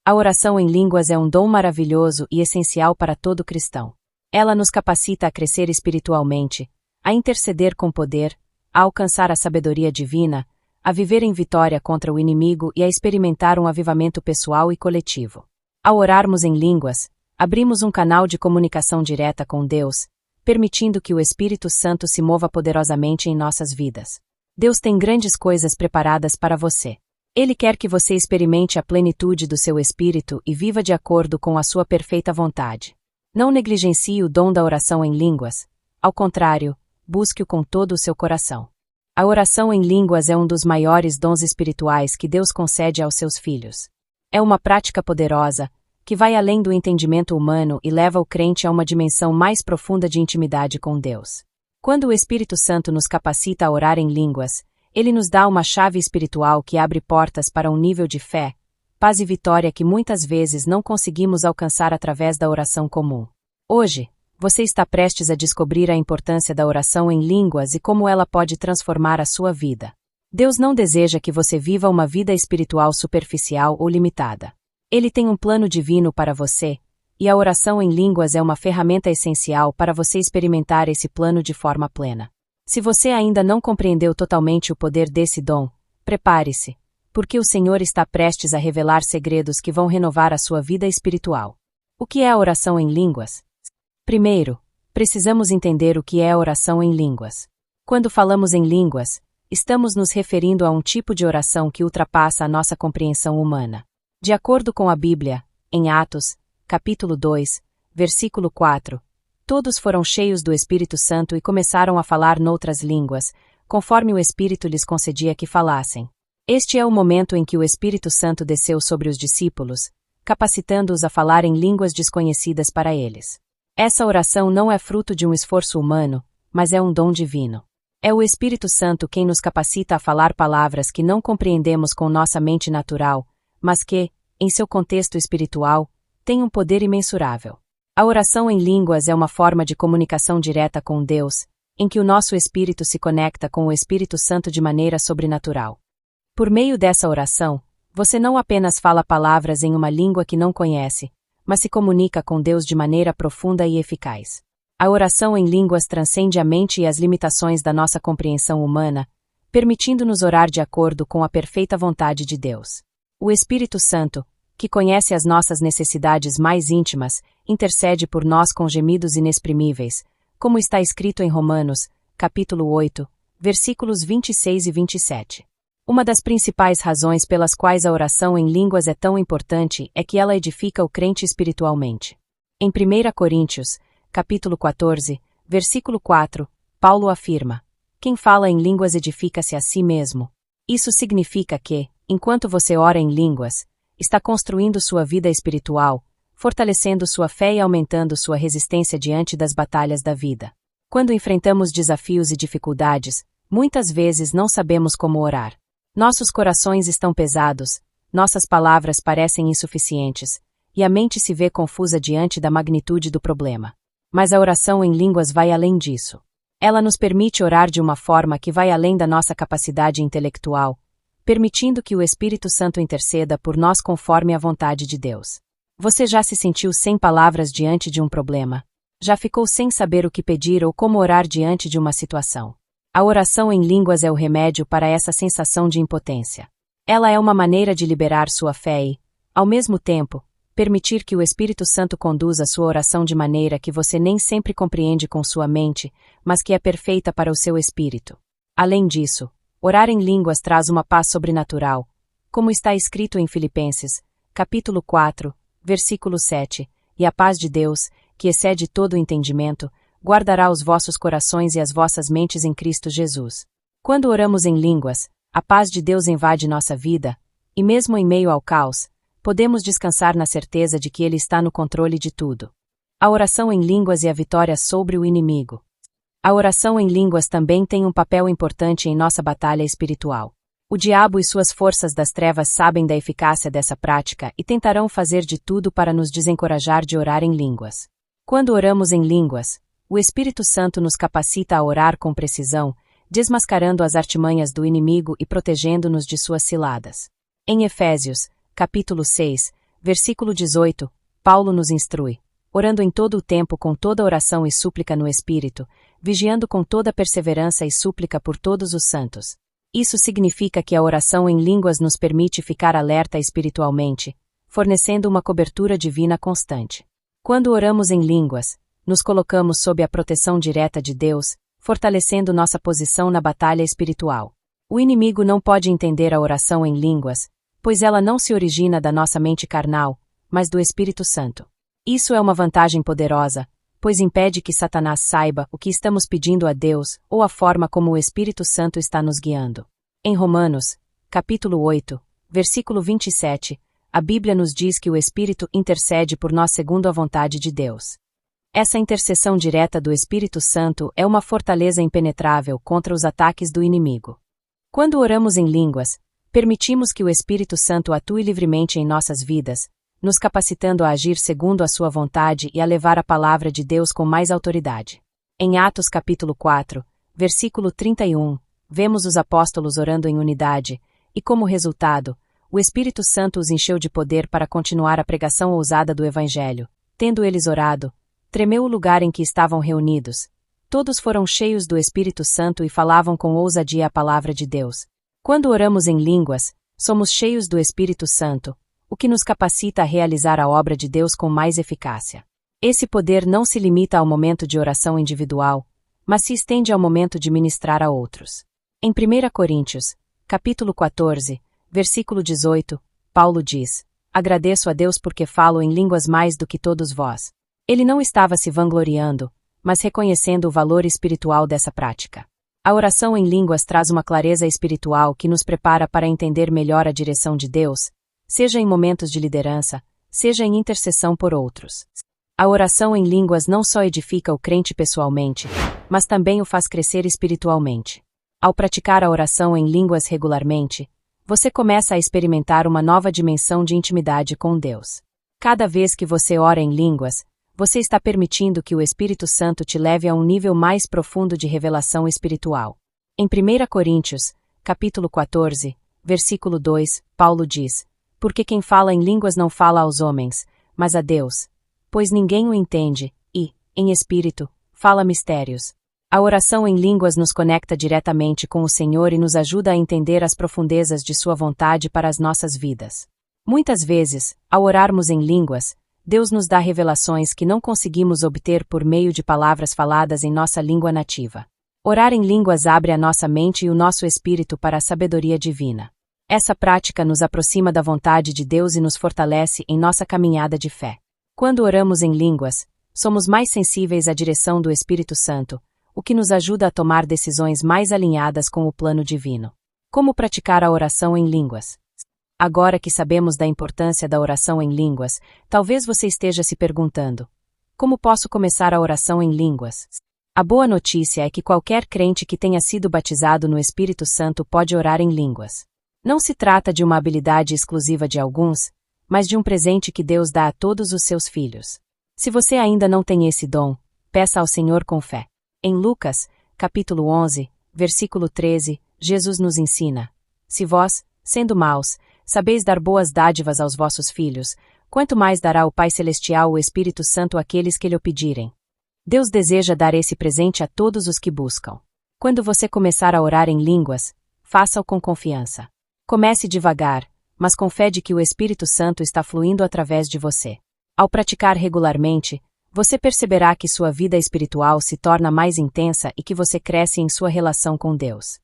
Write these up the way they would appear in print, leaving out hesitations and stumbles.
A oração em línguas é um dom maravilhoso e essencial para todo cristão. Ela nos capacita a crescer espiritualmente, a interceder com poder, a alcançar a sabedoria divina, a viver em vitória contra o inimigo e a experimentar um avivamento pessoal e coletivo. Ao orarmos em línguas, abrimos um canal de comunicação direta com Deus, permitindo que o Espírito Santo se mova poderosamente em nossas vidas. Deus tem grandes coisas preparadas para você. Ele quer que você experimente a plenitude do seu espírito e viva de acordo com a sua perfeita vontade. Não negligencie o dom da oração em línguas. Ao contrário, busque-o com todo o seu coração. A oração em línguas é um dos maiores dons espirituais que Deus concede aos seus filhos. É uma prática poderosa, que vai além do entendimento humano e leva o crente a uma dimensão mais profunda de intimidade com Deus. Quando o Espírito Santo nos capacita a orar em línguas, ele nos dá uma chave espiritual que abre portas para um nível de fé, paz e vitória que muitas vezes não conseguimos alcançar através da oração comum. Hoje, você está prestes a descobrir a importância da oração em línguas e como ela pode transformar a sua vida. Deus não deseja que você viva uma vida espiritual superficial ou limitada. Ele tem um plano divino para você, e a oração em línguas é uma ferramenta essencial para você experimentar esse plano de forma plena. Se você ainda não compreendeu totalmente o poder desse dom, prepare-se, porque o Senhor está prestes a revelar segredos que vão renovar a sua vida espiritual. O que é a oração em línguas? Primeiro, precisamos entender o que é a oração em línguas. Quando falamos em línguas, estamos nos referindo a um tipo de oração que ultrapassa a nossa compreensão humana. De acordo com a Bíblia, em Atos, capítulo 2, versículo 4, todos foram cheios do Espírito Santo e começaram a falar noutras línguas, conforme o Espírito lhes concedia que falassem. Este é o momento em que o Espírito Santo desceu sobre os discípulos, capacitando-os a falar em línguas desconhecidas para eles. Essa oração não é fruto de um esforço humano, mas é um dom divino. É o Espírito Santo quem nos capacita a falar palavras que não compreendemos com nossa mente natural, mas que, em seu contexto espiritual, têm um poder imensurável. A oração em línguas é uma forma de comunicação direta com Deus, em que o nosso espírito se conecta com o Espírito Santo de maneira sobrenatural. Por meio dessa oração, você não apenas fala palavras em uma língua que não conhece, mas se comunica com Deus de maneira profunda e eficaz. A oração em línguas transcende a mente e as limitações da nossa compreensão humana, permitindo-nos orar de acordo com a perfeita vontade de Deus. O Espírito Santo, que conhece as nossas necessidades mais íntimas, intercede por nós com gemidos inexprimíveis, como está escrito em Romanos, capítulo 8, versículos 26 e 27. Uma das principais razões pelas quais a oração em línguas é tão importante é que ela edifica o crente espiritualmente. Em 1 Coríntios, capítulo 14, versículo 4, Paulo afirma: quem fala em línguas edifica-se a si mesmo. Isso significa que, enquanto você ora em línguas, está construindo sua vida espiritual, fortalecendo sua fé e aumentando sua resistência diante das batalhas da vida. Quando enfrentamos desafios e dificuldades, muitas vezes não sabemos como orar. Nossos corações estão pesados, nossas palavras parecem insuficientes, e a mente se vê confusa diante da magnitude do problema. Mas a oração em línguas vai além disso. Ela nos permite orar de uma forma que vai além da nossa capacidade intelectual, permitindo que o Espírito Santo interceda por nós conforme a vontade de Deus. Você já se sentiu sem palavras diante de um problema? Já ficou sem saber o que pedir ou como orar diante de uma situação? A oração em línguas é o remédio para essa sensação de impotência. Ela é uma maneira de liberar sua fé e, ao mesmo tempo, permitir que o Espírito Santo conduza sua oração de maneira que você nem sempre compreende com sua mente, mas que é perfeita para o seu espírito. Além disso, orar em línguas traz uma paz sobrenatural, como está escrito em Filipenses, capítulo 4, versículo 7, e a paz de Deus, que excede todo o entendimento, guardará os vossos corações e as vossas mentes em Cristo Jesus. Quando oramos em línguas, a paz de Deus invade nossa vida, e mesmo em meio ao caos, podemos descansar na certeza de que Ele está no controle de tudo. A oração em línguas e a vitória sobre o inimigo. A oração em línguas também tem um papel importante em nossa batalha espiritual. O diabo e suas forças das trevas sabem da eficácia dessa prática e tentarão fazer de tudo para nos desencorajar de orar em línguas. Quando oramos em línguas, o Espírito Santo nos capacita a orar com precisão, desmascarando as artimanhas do inimigo e protegendo-nos de suas ciladas. Em Efésios, capítulo 6, versículo 18, Paulo nos instrui: orando em todo o tempo com toda oração e súplica no Espírito, vigiando com toda perseverança e súplica por todos os santos. Isso significa que a oração em línguas nos permite ficar alerta espiritualmente, fornecendo uma cobertura divina constante. Quando oramos em línguas, nos colocamos sob a proteção direta de Deus, fortalecendo nossa posição na batalha espiritual. O inimigo não pode entender a oração em línguas, pois ela não se origina da nossa mente carnal, mas do Espírito Santo. Isso é uma vantagem poderosa, pois impede que Satanás saiba o que estamos pedindo a Deus ou a forma como o Espírito Santo está nos guiando. Em Romanos, capítulo 8, versículo 27, a Bíblia nos diz que o Espírito intercede por nós segundo a vontade de Deus. Essa intercessão direta do Espírito Santo é uma fortaleza impenetrável contra os ataques do inimigo. Quando oramos em línguas, permitimos que o Espírito Santo atue livremente em nossas vidas, nos capacitando a agir segundo a sua vontade e a levar a palavra de Deus com mais autoridade. Em Atos capítulo 4, versículo 31, vemos os apóstolos orando em unidade, e como resultado, o Espírito Santo os encheu de poder para continuar a pregação ousada do Evangelho. Tendo eles orado, tremeu o lugar em que estavam reunidos. Todos foram cheios do Espírito Santo e falavam com ousadia a palavra de Deus. Quando oramos em línguas, somos cheios do Espírito Santo, o que nos capacita a realizar a obra de Deus com mais eficácia. Esse poder não se limita ao momento de oração individual, mas se estende ao momento de ministrar a outros. Em 1 Coríntios, capítulo 14, versículo 18, Paulo diz: agradeço a Deus porque falo em línguas mais do que todos vós. Ele não estava se vangloriando, mas reconhecendo o valor espiritual dessa prática. A oração em línguas traz uma clareza espiritual que nos prepara para entender melhor a direção de Deus, seja em momentos de liderança, seja em intercessão por outros. A oração em línguas não só edifica o crente pessoalmente, mas também o faz crescer espiritualmente. Ao praticar a oração em línguas regularmente, você começa a experimentar uma nova dimensão de intimidade com Deus. Cada vez que você ora em línguas, você está permitindo que o Espírito Santo te leve a um nível mais profundo de revelação espiritual. Em 1 Coríntios, capítulo 14, versículo 2, Paulo diz: porque quem fala em línguas não fala aos homens, mas a Deus, pois ninguém o entende, e, em espírito, fala mistérios. A oração em línguas nos conecta diretamente com o Senhor e nos ajuda a entender as profundezas de sua vontade para as nossas vidas. Muitas vezes, ao orarmos em línguas, Deus nos dá revelações que não conseguimos obter por meio de palavras faladas em nossa língua nativa. Orar em línguas abre a nossa mente e o nosso espírito para a sabedoria divina. Essa prática nos aproxima da vontade de Deus e nos fortalece em nossa caminhada de fé. Quando oramos em línguas, somos mais sensíveis à direção do Espírito Santo, o que nos ajuda a tomar decisões mais alinhadas com o plano divino. Como praticar a oração em línguas? Agora que sabemos da importância da oração em línguas, talvez você esteja se perguntando: como posso começar a oração em línguas? A boa notícia é que qualquer crente que tenha sido batizado no Espírito Santo pode orar em línguas. Não se trata de uma habilidade exclusiva de alguns, mas de um presente que Deus dá a todos os seus filhos. Se você ainda não tem esse dom, peça ao Senhor com fé. Em Lucas, capítulo 11, versículo 13, Jesus nos ensina: se vós, sendo maus, sabeis dar boas dádivas aos vossos filhos, quanto mais dará o Pai Celestial o Espírito Santo àqueles que lhe o pedirem. Deus deseja dar esse presente a todos os que buscam. Quando você começar a orar em línguas, faça-o com confiança. Comece devagar, mas com fé de que o Espírito Santo está fluindo através de você. Ao praticar regularmente, você perceberá que sua vida espiritual se torna mais intensa e que você cresce em sua relação com Deus.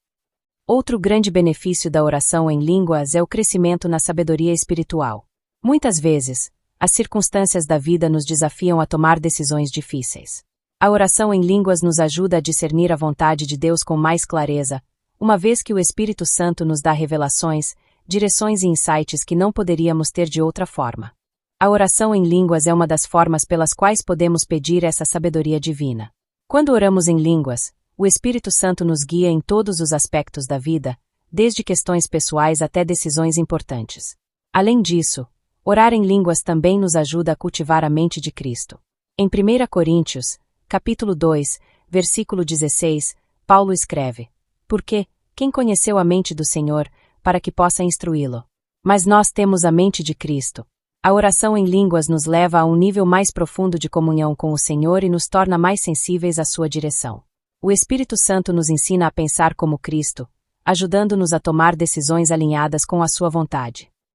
Outro grande benefício da oração em línguas é o crescimento na sabedoria espiritual. Muitas vezes, as circunstâncias da vida nos desafiam a tomar decisões difíceis. A oração em línguas nos ajuda a discernir a vontade de Deus com mais clareza, uma vez que o Espírito Santo nos dá revelações, direções e insights que não poderíamos ter de outra forma. A oração em línguas é uma das formas pelas quais podemos pedir essa sabedoria divina. Quando oramos em línguas, o Espírito Santo nos guia em todos os aspectos da vida, desde questões pessoais até decisões importantes. Além disso, orar em línguas também nos ajuda a cultivar a mente de Cristo. Em 1 Coríntios, capítulo 2, versículo 16, Paulo escreve: porque, quem conheceu a mente do Senhor, para que possa instruí-lo? Mas nós temos a mente de Cristo. A oração em línguas nos leva a um nível mais profundo de comunhão com o Senhor e nos torna mais sensíveis à sua direção. O Espírito Santo nos ensina a pensar como Cristo, ajudando-nos a tomar decisões alinhadas com a sua vontade.